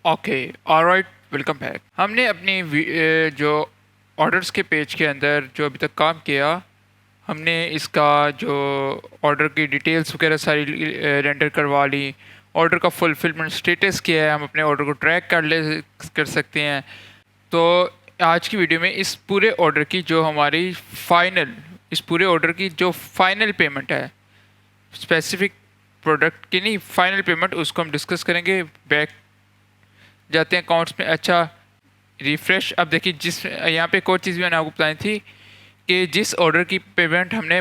Okay, alright, welcome back. हमने अपनी जो ऑर्डर्स के पेज के अंदर जो अभी तक काम किया, हमने इसका जो ऑर्डर की डिटेल्स वगैरह सारी रेंडर करवा ली। ऑर्डर का फुलफिलमेंट स्टेटस किया है, हम अपने ऑर्डर को ट्रैक कर सकते हैं। तो आज की वीडियो में इस पूरे ऑर्डर की जो हमारी फाइनल इस पूरे ऑर्डर की जो फाइनल पेमेंट है, स्पेसिफिक प्रोडक्ट की नहीं, फाइनल पेमेंट, उसको हम डिस्कस करेंगे। बैक जाते हैं अकाउंट्स में। अच्छा, रिफ़्रेश। अब देखिए, जिस यहाँ पे एक और चीज़ भी मैंने आपको बताई थी कि जिस ऑर्डर की पेमेंट हमने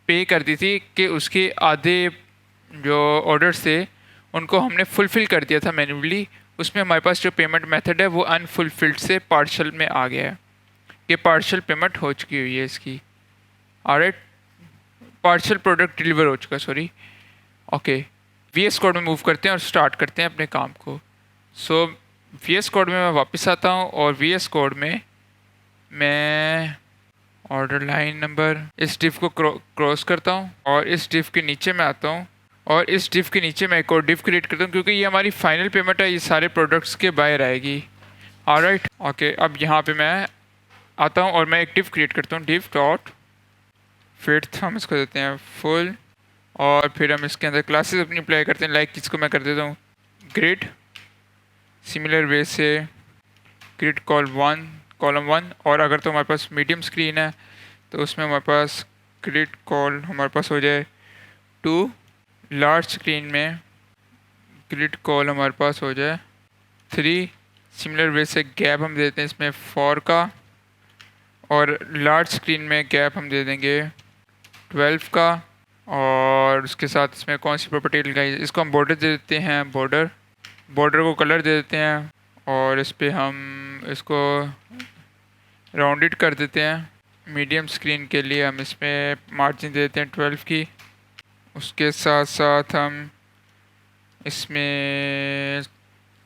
पे कर दी थी, कि उसके आधे जो ऑर्डर्स थे उनको हमने फुलफ़िल कर दिया था मैन्युअली। उसमें हमारे पास जो पेमेंट मेथड है वो अनफुलफिल्ड से पार्शल में आ गया है। ये पार्शल पेमेंट हो चुकी हुई है इसकी। ऑलराइट, पार्शल प्रोडक्ट डिलीवर हो चुका, सॉरी। ओके, वीएस कोड में मूव करते हैं और स्टार्ट करते हैं अपने काम को। सो वीएस कोड में मैं वापस आता हूँ और वीएस कोड में मैं ऑर्डर लाइन नंबर इस डिव को क्रॉस करता हूँ और इस डिव के नीचे मैं आता हूँ और इस डिव के नीचे मैं एक और डिव क्रिएट करता हूँ, क्योंकि ये हमारी फाइनल पेमेंट है, ये सारे प्रोडक्ट्स के बाहर आएगी। ऑलराइट, ओके, अब यहाँ पे मैं आता हूँ और मैं एक डिव क्रिएट करता हूँ, डिव डॉट फिट। हम इसको देते हैं फुल और फिर हम इसके अंदर क्लासेस अपनी अप्लाई करते हैं। लाइक इसको मैं कर देता हूँ ग्रिड। सिमिलर वे से ग्रिड कॉलम वन। और अगर तो हमारे पास मीडियम स्क्रीन है तो उसमें हमारे पास ग्रिड कॉल हमारे पास हो जाए टू। लार्ज स्क्रीन में ग्रिड कॉल हमारे पास हो जाए थ्री। सिमिलर वे से गैप हम देते हैं इसमें 4 का, और लार्ज स्क्रीन में गैप हम दे देंगे 12 का। और उसके साथ इसमें कौन सी प्रॉपर्टी लगाई, इसको हम बॉर्डर दे देते हैं, बॉर्डर को कलर दे देते हैं और इस पर हम इसको राउंडेड कर देते हैं। मीडियम स्क्रीन के लिए हम इसमें मार्जिन दे देते हैं 12 की। उसके साथ साथ हम इसमें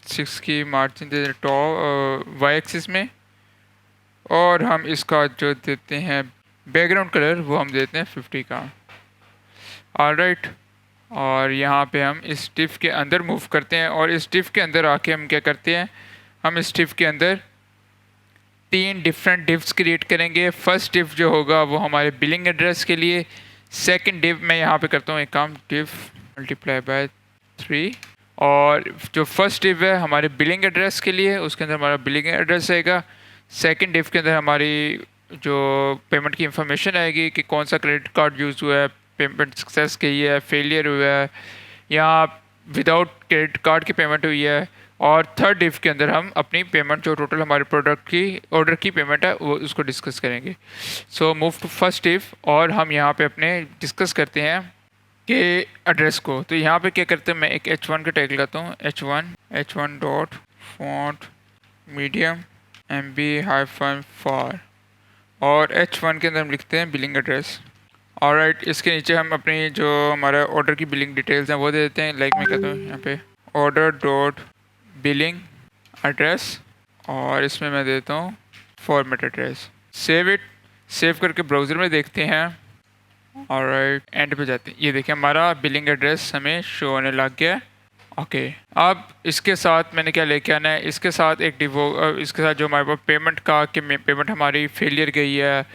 6 की मार्जिन दे देते हैं टॉप वाई एक्सिस में। और हम इसका जो देते हैं बैकग्राउंड कलर वो हम देते हैं 50 का। ऑलराइट, और यहाँ पे हम इस डिफ के अंदर मूव करते हैं और इस डिफ के अंदर आके हम क्या करते हैं, हम इस डिफ के अंदर 3 डिफरेंट डिव्स क्रिएट करेंगे। फर्स्ट डिव जो होगा वो हमारे बिलिंग एड्रेस के लिए। सेकंड डिव मैं यहाँ पे करता हूँ एक काम, डिव मल्टीप्लाई बाय 3। और जो फर्स्ट डिव है हमारे बिलिंग एड्रेस के लिए, उसके अंदर हमारा बिलिंग एड्रेस रहेगा। सेकंड डिव के अंदर हमारी जो पेमेंट की इंफॉर्मेशन आएगी कि कौन सा क्रेडिट कार्ड यूज़ हुआ है, पेमेंट सक्सेस गई है, फेलियर हुआ है, या विदाउट क्रेडिट कार्ड की पेमेंट हुई है। और थर्ड डिव के अंदर हम अपनी पेमेंट जो टोटल हमारे प्रोडक्ट की ऑर्डर की पेमेंट है वो उसको डिस्कस करेंगे। So move to first div और हम यहाँ पे अपने डिस्कस करते हैं कि एड्रेस को। तो यहाँ पे क्या करते हैं, मैं एक H1 का टैग लगाता हूँ, H1 dot font medium MB-4 और H1 के अंदर हम लिखते हैं बिलिंग एड्रेस। ऑलराइट, इसके नीचे हम अपनी जो हमारा ऑर्डर की बिलिंग डिटेल्स हैं वो दे देते हैं। लाइक मैं कहता हूँ यहाँ पे ऑर्डर डॉट बिलिंग एड्रेस और इसमें मैं देता हूँ फॉर्मेट एड्रेस। सेव करके ब्राउज़र में देखते हैं। ऑलराइट, एंड पे जाते हैं। ये देखिए हमारा बिलिंग एड्रेस हमें शो होने लग गया। ओके, अब इसके साथ मैंने क्या लेके आना है, इसके साथ एक इसके साथ जो हमारे पास पेमेंट का कि पेमेंट हमारी फेलियर गई है,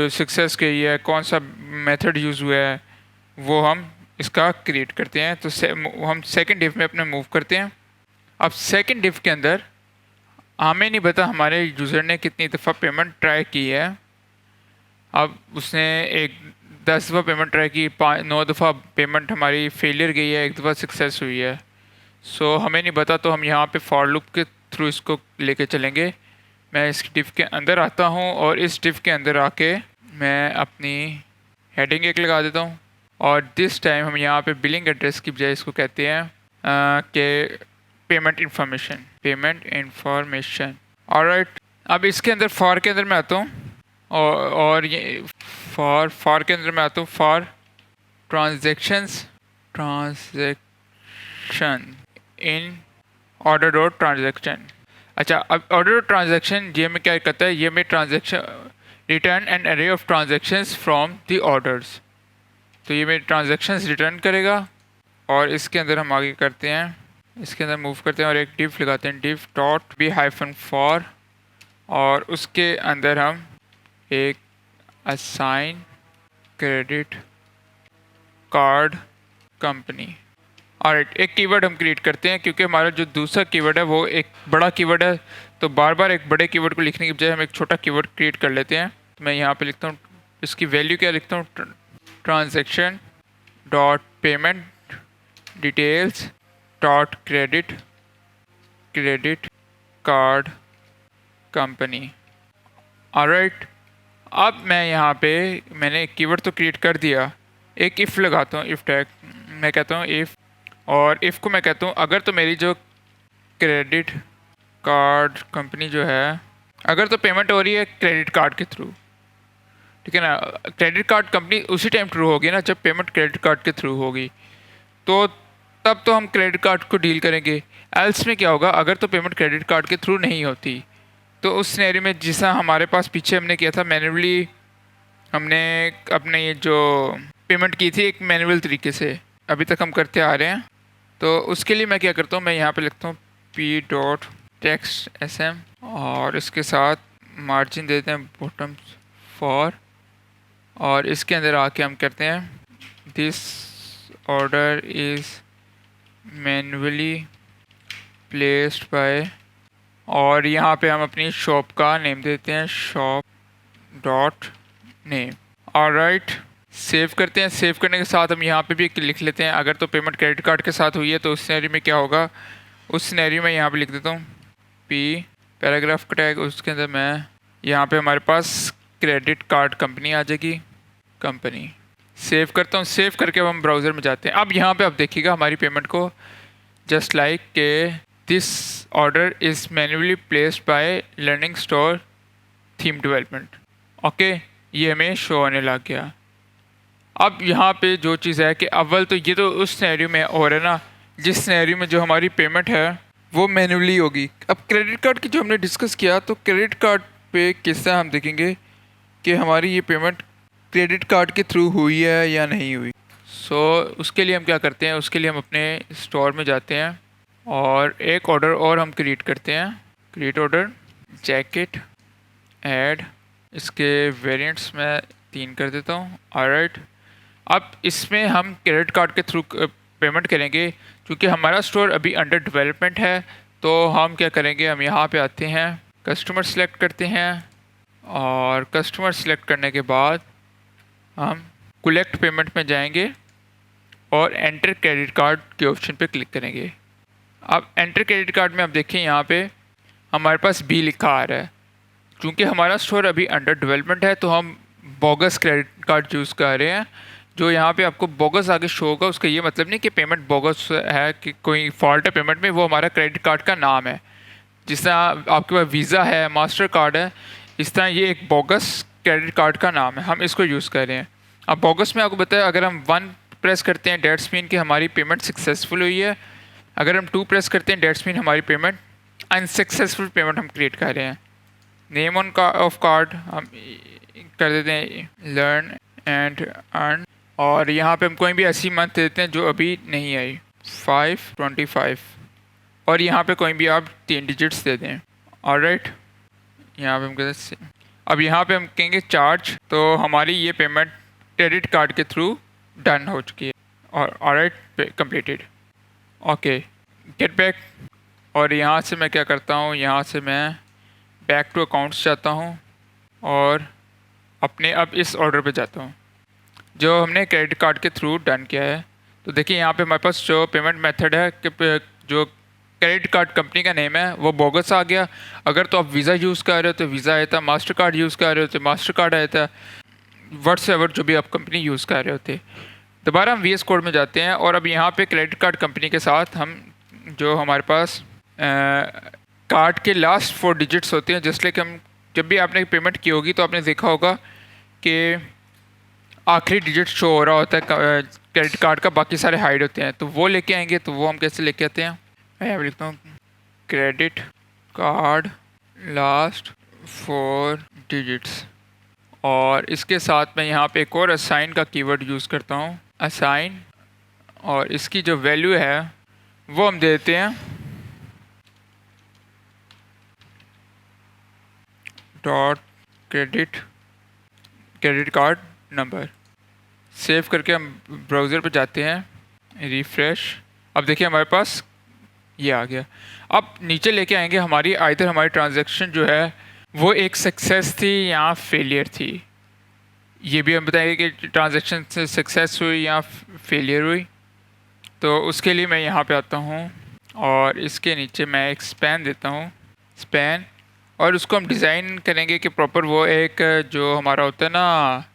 सक्सेस गई है, कौन सा मेथड यूज़ हुआ है, वो हम इसका क्रिएट करते हैं। तो हम सेकंड डिव में अपने मूव करते हैं। अब सेकंड डिव के अंदर हमें नहीं पता हमारे यूज़र ने कितनी दफ़ा पेमेंट ट्राई की है। अब उसने 10 दफ़ा पेमेंट ट्राई की, 9 दफ़ा पेमेंट हमारी फेलियर गई है, 1 दफ़ा सक्सेस हुई है। सो हमें नहीं पता, तो हम यहाँ पे फॉर लूप के थ्रू इसको लेके चलेंगे। मैं इस डिव के अंदर आता हूँ और इस डिव के अंदर आके मैं अपनी हेडिंग एक लगा देता हूँ और दिस टाइम हम यहाँ पे बिलिंग एड्रेस की बजाय इसको कहते हैं कि पेमेंट इन्फॉर्मेशन। ऑलराइट, अब इसके अंदर फॉर के अंदर मैं आता हूँ और ये फॉर के अंदर मैं आता हूँ for transaction in order dot transaction. अच्छा, अब ऑर्डर ट्रांजेक्शन ये में क्या करता है, ये में transaction return an array of transactions from the orders. तो ये में ट्रांजेक्शन्स रिटर्न करेगा और इसके अंदर हम आगे करते हैं इसके अंदर मूव करते हैं और एक डिफ लगाते हैं, डिफ डॉट बी हाइफन फॉर, और उसके अंदर हम एक assign credit card company. Alright, एक कीवर्ड हम क्रिएट करते हैं क्योंकि हमारा जो दूसरा कीवर्ड है वो एक बड़ा कीवर्ड है, तो बार बार एक बड़े कीवर्ड को लिखने की बजाय हम एक छोटा कीवर्ड क्रिएट कर लेते हैं। तो मैं यहाँ पे लिखता हूँ, इसकी वैल्यू क्या लिखता हूँ, transaction dot payment details dot credit card company. Alright, अब मैं यहाँ पे मैंने एक कीवर्ड तो क्रिएट कर दिया, एक इफ़ लगाता हूँ, इफ़ टैग मैं कहता हूँ इफ़, और इफ़ को मैं कहता हूँ अगर तो मेरी जो क्रेडिट कार्ड कंपनी जो है, अगर तो पेमेंट हो रही है क्रेडिट कार्ड के थ्रू, ठीक है ना, क्रेडिट कार्ड कंपनी उसी टाइम ट्रू होगी ना जब पेमेंट क्रेडिट कार्ड के थ्रू होगी, तो तब तो हम क्रेडिट कार्ड को डील करेंगे। एल्स में क्या होगा, अगर तो पेमेंट क्रेडिट कार्ड के थ्रू नहीं होती, तो उस सिनेरियो में जिसा हमारे पास पीछे हमने किया था मैन्युअली, हमने अपने ये जो पेमेंट की थी एक मैनुअल तरीके से अभी तक हम करते आ रहे हैं, तो उसके लिए मैं क्या करता हूँ, मैं यहाँ पे लिखता हूँ P dot text S M, और इसके साथ मार्जिन देते हैं बॉटम फॉर, और इसके अंदर आके हम करते हैं this order is manually placed bye, और यहाँ पे हम अपनी शॉप का नेम देते हैं shop dot name. Alright, save करते हैं। सेव करने के साथ हम यहाँ पे भी लिख लेते हैं अगर तो पेमेंट क्रेडिट कार्ड के साथ हुई है तो उस सिनेरियो में क्या होगा, उस सिनेरियो में यहाँ पे लिख देता हूँ पी पैराग्राफ का टैग, उसके अंदर मैं यहाँ पे हमारे पास क्रेडिट कार्ड कंपनी आ जाएगी, कंपनी। सेव करता हूँ। सेव करके अब हम ब्राउज़र में जाते हैं। अब यहाँ पे आप देखिएगा हमारी पेमेंट को जस्ट लाइक के this order is manually placed by learning store theme development. Okay, ये हमें शो होने लग गया। अब यहाँ पे जो चीज़ है कि अव्वल तो ये तो उस सिनेरियो में हो रहा है ना, जिस सिनेरियो में जो हमारी पेमेंट है वो मैन्युअली होगी। अब क्रेडिट कार्ड की जो हमने डिस्कस किया, तो क्रेडिट कार्ड पे किस्सा हम देखेंगे कि हमारी ये पेमेंट क्रेडिट कार्ड के थ्रू हुई है या नहीं हुई। सो उसके लिए हम क्या करते हैं, उसके लिए हम अपने स्टोर में जाते हैं और एक ऑर्डर और हम क्रिएट करते हैं, क्रिएट ऑर्डर जैकेट ऐड, इसके वेरिएंट्स मैं 3 कर देता हूँ। ऑलराइट, अब इसमें हम क्रेडिट कार्ड के थ्रू पेमेंट करेंगे। क्योंकि हमारा स्टोर अभी अंडर डेवलपमेंट है, तो हम क्या करेंगे, हम यहाँ पे आते हैं, कस्टमर सेलेक्ट करते हैं, और कस्टमर सेलेक्ट करने के बाद हम कलेक्ट पेमेंट में जाएंगे और एंटर क्रेडिट कार्ड के ऑप्शन पे क्लिक करेंगे। अब एंटर क्रेडिट कार्ड में आप देखें यहाँ पे हमारे पास बी लिखा आ रहा है। क्योंकि हमारा स्टोर अभी अंडर डेवलपमेंट है, तो हम बोगस क्रेडिट कार्ड चूज़ कर रहे हैं। जो यहाँ पे आपको बोगस आगे शो होगा, उसका ये मतलब नहीं कि पेमेंट बोगस है, कि कोई फॉल्ट है पेमेंट में, वो हमारा क्रेडिट कार्ड का नाम है। जिस तरह आपके पास वीज़ा है, मास्टर कार्ड है, इस तरह ये एक बोगस क्रेडिट कार्ड का नाम है, हम इसको यूज़ कर रहे हैं। अब बोगस में आपको बताया, अगर हम 1 प्रेस करते हैं डेट्स मीन कि हमारी पेमेंट सक्सेसफुल हुई है, अगर हम 2 प्रेस करते हैं डेट्स मीन हमारी पेमेंट अनसक्सेसफुल पेमेंट हम क्रिएट कर रहे हैं। नेम ऑन ऑफ कार्ड हम कर देते हैं लर्न एंड अर्न, और यहाँ पे हम कोई भी ऐसी मंथ देते हैं जो अभी नहीं आई, 5/25, और यहाँ पे कोई भी आप 3 डिजिट्स दे दें। ऑलराइट, यहाँ पे हम कहते हैं, अब यहाँ पे हम कहेंगे चार्ज, तो हमारी ये पेमेंट क्रेडिट कार्ड के थ्रू डन हो चुकी है, और alright completed. Okay, get back, और यहाँ से मैं क्या करता हूँ, यहाँ से मैं बैक टू अकाउंट्स जाता हूँ और अपने अब इस ऑर्डर पे जाता हूँ जो हमने क्रेडिट कार्ड के थ्रू डन किया है। तो देखिए यहाँ पे हमारे पास जो पेमेंट मेथड है कि जो क्रेडिट कार्ड कंपनी का नेम है वो बोगस आ गया। अगर तो आप वीज़ा यूज़ कर रहे हो तो वीज़ा आया था, मास्टर कार्ड यूज़ कर रहे हो तो मास्टर कार्ड आया था, व्हाट्सएवर जो भी आप कंपनी यूज़ कर रहे होते। दोबारा हम VS कोड में जाते हैं और अब यहाँ पे क्रेडिट कार्ड कंपनी के साथ हम जो हमारे पास कार्ड के लास्ट 4 डिजिट्स होते हैं, जैसे कि हम जब भी आपने पेमेंट की होगी तो आपने देखा होगा कि आखिरी डिजिट शो हो रहा होता है क्रेडिट कार्ड का, बाकी सारे हाइड होते हैं, तो वो लेके आएंगे। तो वो हम कैसे लेके आते हैं, मैं यहाँ लिखता हूँ क्रेडिट कार्ड लास्ट 4 डिजिट्स, और इसके साथ मैं यहाँ पे एक और असाइन का कीवर्ड यूज़ करता हूँ, असाइन, और इसकी जो वैल्यू है वो हम दे देते हैं dot credit credit card number. Save करके हम ब्राउज़र पर जाते हैं, रिफ़्रेश। अब देखिए हमारे पास ये आ गया। अब नीचे लेके आएंगे हमारी आइदर हमारी ट्रांजैक्शन जो है वो एक सक्सेस थी या फेलियर थी। ये भी हम बताएंगे कि ट्रांजैक्शन से सक्सेस हुई या फेलियर हुई। तो उसके लिए मैं यहाँ पे आता हूँ और इसके नीचे मैं एक स्पैन देता हूँ, स्पैन। और उसको हम डिज़ाइन करेंगे कि प्रॉपर वो एक जो हमारा होता है ना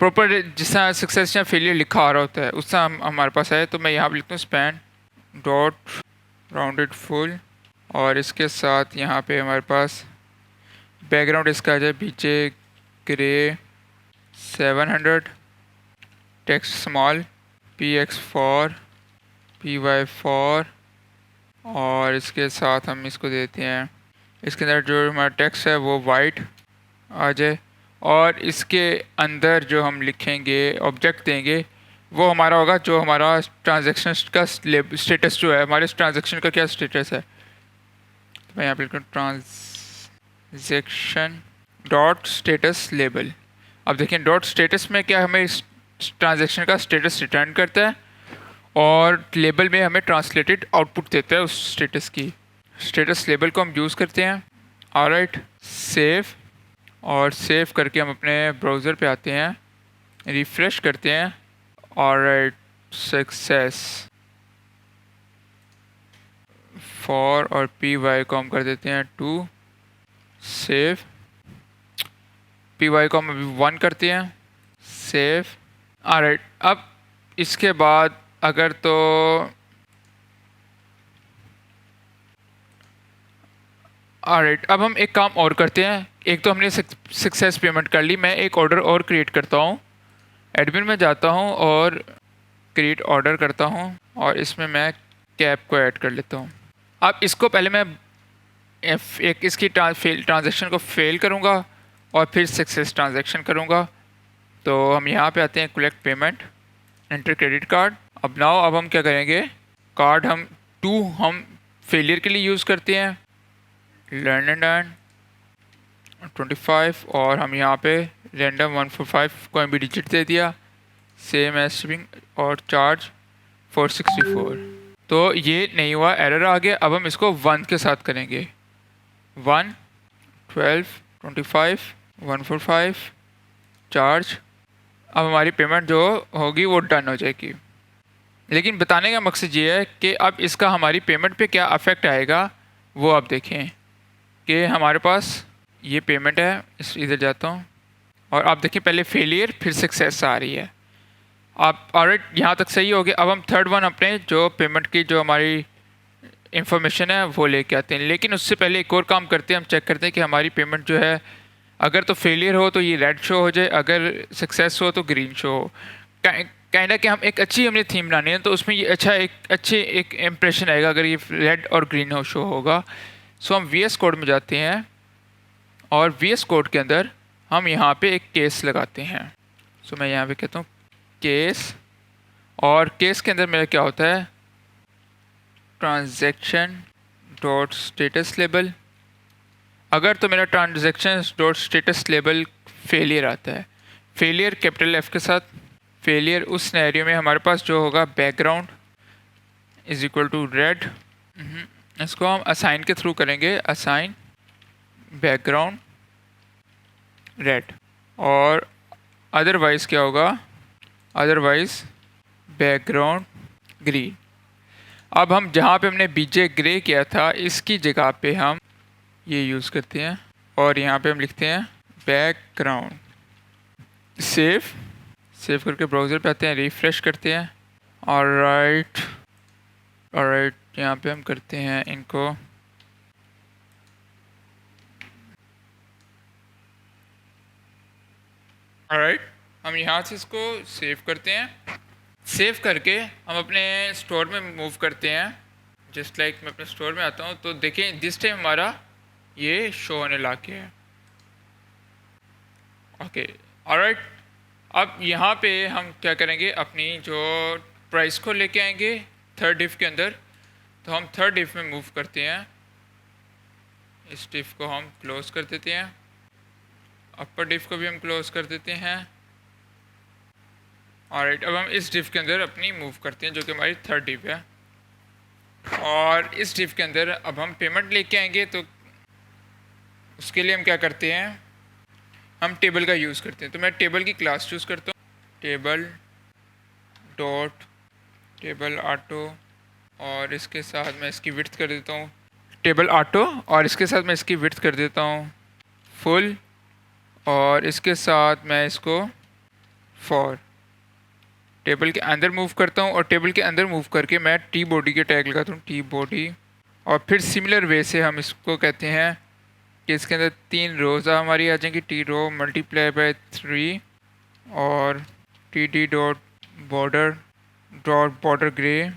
प्रॉपर जिस तरह सक्सेस या फेलियर लिखा आ रहा होता है उस तरह हमारे पास है। तो मैं यहाँ पे लिखता हूँ स्पैन डॉट राउंडेड फुल और इसके साथ यहाँ पे हमारे पास बैकग्राउंड इसका आ जाए पीछे grey 700 text small PX4 PY4 और इसके साथ हम इसको देते हैं इसके अंदर जो हमारा टेक्स्ट है वो वाइट आ जाए। और इसके अंदर जो हम लिखेंगे ऑब्जेक्ट देंगे वो हमारा होगा जो हमारा ट्रांजैक्शन का स्टेटस जो है, हमारे ट्रांजैक्शन का क्या स्टेटस है। तो मैं यहाँ पे लिखूँ ट्रांजैक्शन डॉट स्टेटस लेबल। अब देखिए डॉट स्टेटस में क्या हमें इस ट्रांजैक्शन का स्टेटस रिटर्न करता है और लेबल में हमें ट्रांसलेटेड आउटपुट देता है उस स्टेटस की। स्टेटस लेबल को हम यूज़ करते हैं। Alright, save. और सेव करके हम अपने ब्राउज़र पे आते हैं, रिफ़्रेश करते हैं। ऑलराइट, सक्सेस फॉर और PY को हम कर देते हैं 2। सेव। PY को हम अभी 1 करते हैं, सेव। ऑलराइट, अब इसके बाद अगर तो ऑलराइट, अब हम एक काम और करते हैं। एक तो हमने सक्सेस पेमेंट कर ली, मैं एक ऑर्डर और क्रिएट करता हूँ। एडमिन में जाता हूँ और क्रिएट ऑर्डर करता हूँ और इसमें मैं कैप को ऐड कर लेता हूँ। अब इसको पहले मैं एक इसकी ट्रांजैक्शन को फेल करूँगा और फिर सक्सेस ट्रांजैक्शन करूँगा। तो हम यहाँ पे आते हैं collect payment, enter credit card. अब हम क्या करेंगे, कार्ड हम 2 हम फेलियर के लिए यूज़ करते हैं, लर्न एंड अर्न 25 और हम यहाँ पे रैंडम 145 कोई भी डिजिट दे दिया, सेम एज शिपिंग और चार्ज 464। तो ये नहीं हुआ, एरर आ गया। अब हम इसको 1 के साथ करेंगे, 1 12 25 145 चार्ज। अब हमारी पेमेंट जो होगी वो डन हो जाएगी। लेकिन बताने का मकसद ये है कि अब इसका हमारी पेमेंट पे क्या अफेक्ट आएगा वो आप देखें कि हमारे पास ये पेमेंट है। इस इधर जाता हूँ और आप देखिए पहले फेलियर फिर सक्सेस आ रही है। आप ऑलराइट, यहाँ तक सही हो गया। अब हम थर्ड वन अपने जो पेमेंट की जो हमारी इंफॉर्मेशन है वो लेके आते हैं। लेकिन उससे पहले एक और काम करते हैं, हम चेक करते हैं कि हमारी पेमेंट जो है अगर तो फेलियर हो तो ये रेड शो हो जाए, अगर सक्सेस हो तो ग्रीन शो हो। कहना कि हम एक अच्छी हमने थीम बनानी है तो उसमें ये अच्छे एक इम्प्रेशन आएगा अगर ये रेड और ग्रीन हो शो होगा। सो हम VS कोड में जाते हैं और VS कोड के अंदर हम यहाँ पे एक केस लगाते हैं। सो मैं यहाँ पे कहता हूँ केस, और केस के अंदर मेरा क्या होता है, ट्रांजैक्शन डॉट स्टेटस लेबल। अगर तो मेरा transaction dot status label failure आता है, फेलियर कैपिटल F के साथ, फेलियर उस सिनेरियो में हमारे पास जो होगा background is equal to red. इसको हम असाइन के थ्रू करेंगे, असाइन बैकग्राउंड रेड। और अदरवाइज़ क्या होगा, अदरवाइज़ बैकग्राउंड ग्रीन। अब हम जहाँ पे हमने BJ ग्रे किया था इसकी जगह पे हम ये यूज़ करते हैं और यहाँ पे हम लिखते हैं बैकग्राउंड। सेव करके ब्राउज़र पे आते हैं, रिफ़्रेश करते हैं। ऑलराइट, यहाँ पे हम करते हैं इनको ऑलराइट, हम यहाँ से इसको सेव करते हैं। सेव करके हम अपने स्टोर में मूव करते हैं। जस्ट लाइक मैं अपने स्टोर में आता हूँ तो देखें दिस टाइम हमारा ये शो होने लग गया है। ओके, ऑलराइट, अब यहाँ पे हम क्या करेंगे, अपनी जो प्राइस को लेके आएंगे थर्ड इफ के अंदर। तो हम थर्ड डिफ में मूव करते हैं। इस डिफ को हम क्लोज कर देते हैं, अपर डिफ को भी हम क्लोज कर देते हैं। ऑलराइट, अब हम इस डिफ के अंदर अपनी मूव करते हैं जो कि हमारी थर्ड डिफ है। और इस डिफ के अंदर अब हम पेमेंट लेके आएंगे, तो उसके लिए हम क्या करते हैं, हम टेबल का यूज़ करते हैं। तो मैं टेबल की क्लास चूज़ करता हूँ, टेबल डॉट टेबल ऑटो, और इसके साथ मैं इसकी विड्थ कर देता हूँ टेबल ऑटो, और इसके साथ मैं इसकी विड्थ कर देता हूँ फुल, और इसके साथ मैं इसको फॉर टेबल के अंदर मूव करता हूँ। और टेबल के अंदर मूव करके मैं टी बॉडी के टैग लगाता हूँ, टी बॉडी। और फिर सिमिलर वे से हम इसको कहते हैं कि इसके अंदर 3 रोज़ हमारी आ जाएंगी, टी रो मल्टीप्लाई बाय 3, और T D dot border grey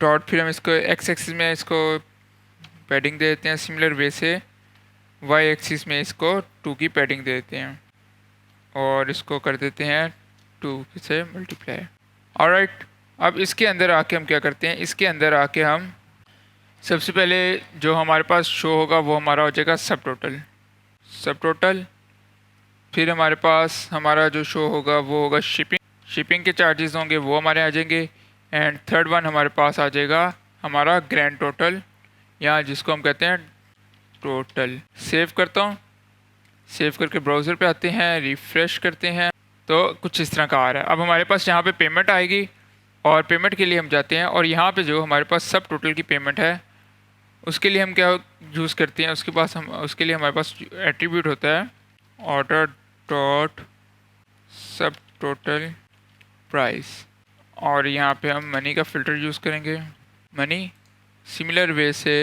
dot, फिर हम इसको एक्स एक्सिस में इसको पैडिंग दे देते हैं। सिमिलर वे से वाई एक्सिस में इसको 2 की पैडिंग दे देते हैं, और इसको कर देते हैं 2 से मल्टीप्लाई। ऑलराइट, अब इसके अंदर आके हम क्या करते हैं, इसके अंदर आके हम सबसे पहले जो हमारे पास शो होगा वो हमारा हो जाएगा सब टोटल। फिर हमारे पास हमारा जो शो होगा वो होगा शिपिंग के चार्जेस होंगे वो हमारे आ जाएंगे। एंड थर्ड वन हमारे पास आ जाएगा हमारा ग्रैंड टोटल, या जिसको हम कहते हैं टोटल। सेव करता हूँ, सेव करके ब्राउज़र पे आते हैं, रिफ़्रेश करते हैं, तो कुछ इस तरह का आ रहा है। अब हमारे पास यहाँ पे पेमेंट आएगी, और पेमेंट के लिए हम जाते हैं, और यहाँ पे जो हमारे पास सब टोटल की पेमेंट है उसके लिए हम क्या यूज़ करते हैं, उसके लिए हमारे पास एट्रीब्यूट होता है ऑर्डर डॉट सब टोटल प्राइस, और यहाँ पे हम मनी का फ़िल्टर यूज़ करेंगे, मनी। सिमिलर वे से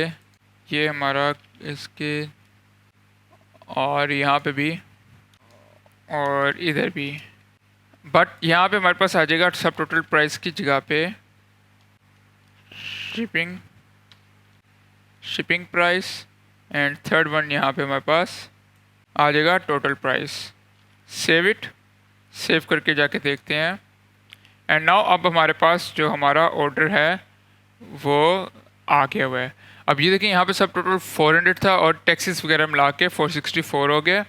ये हमारा इसके, और यहाँ पे भी, और इधर भी, बट यहाँ पे हमारे पास आ जाएगा सब टोटल प्राइस की जगह पे shipping price, and third one यहाँ पे हमारे पास आ जाएगा टोटल प्राइस। सेव करके जाके देखते हैं। एंड नाउ अब हमारे पास जो हमारा ऑर्डर है वो आ गया हुआ है। अब ये देखें, यहाँ पे सब टोटल 400 था, और टैक्सेस वगैरह मिला के 464 हो गया।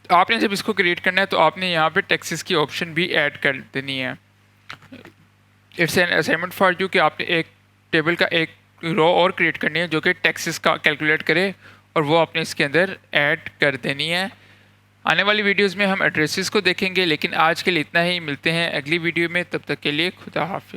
आपने जब इसको क्रिएट करना है तो आपने यहाँ पे टैक्सेस की ऑप्शन भी ऐड कर देनी है। It's an assignment for you कि आपने एक टेबल का एक रो और क्रिएट करनी है जो कि टैक्सेस का कैलकुलेट करे, और वो आपने इसके अंदर ऐड कर देनी है। आने वाली वीडियोस में हम एड्रेसेस को देखेंगे, लेकिन आज के लिए इतना ही। मिलते हैं अगली वीडियो में, तब तक के लिए खुदा हाफिज़।